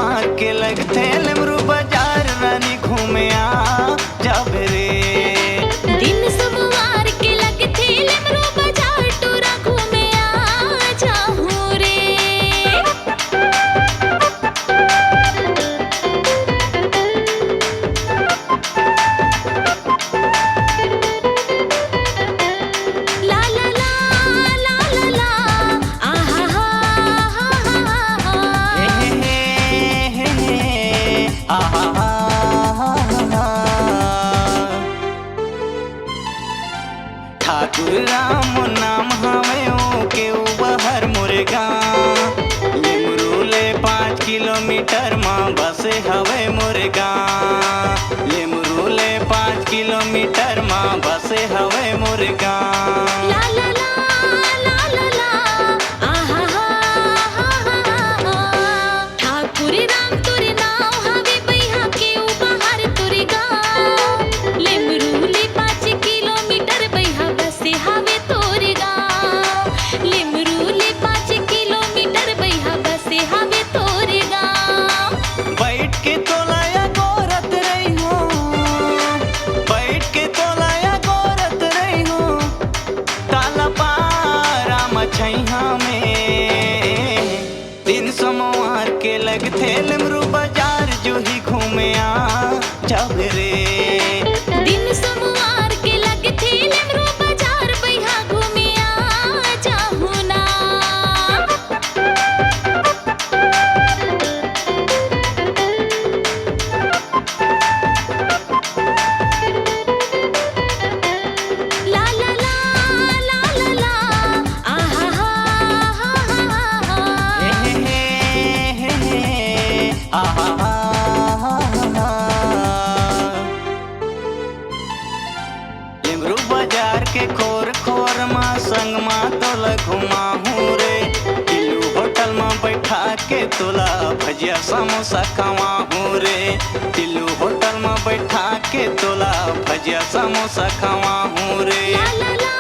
सोमवार के लगथे लेमरू बाजार रानी घूमे आ जाबे रे। दिन सोमवार के लगथे लेमरू बाजार टोरा घूमे आ जाहू रे। ला ला ला ला ला ला आहा हा हा हा हे हे हे आहा ठाकुर राम नाम हवे ओ के बहर मुर्गा लेमरू ले 5 किलोमीटर मां बसे हवे मुर्गा। लेमरू ले 5 किलोमीटर मां बसे हवे मुर्गा। ला ला ला ला ला ला आहा हा हा हा ठाकुर राम तोरे नाव हवे बइहा के बाहर तोरे गाँव। लेमरू ले 5 किलोमीटर बइहा बसे हवे तोरे गाँव। लेमरू ले 5 किलोमीटर बइहा बसे हवे तोरे गाँव। बैठ के तोलाया गोरत रही हो, बैठ के तोलाया गोरत रही हो ताला पारा मछैया में। दिन सोमवार के लगथे लेमरू बाजार जो ही घूमे आ जाबे रे। दिन सोमवार के लगथे लेमरू बाजार बइहा घूमे आ जाहू ना। ला ला ला ला ला ला आहा हा हा हा हे आहा लेमरू बाजार के खोर खोर मा संग मा तोला घुमाहू रे। टिल्लू होटल मा बैठा के तोला भजिया समोसा खवाहू रे। टिल्लू होटल मा बैठा के तोला भजिया समोसा खवाहू रे। ला ला ला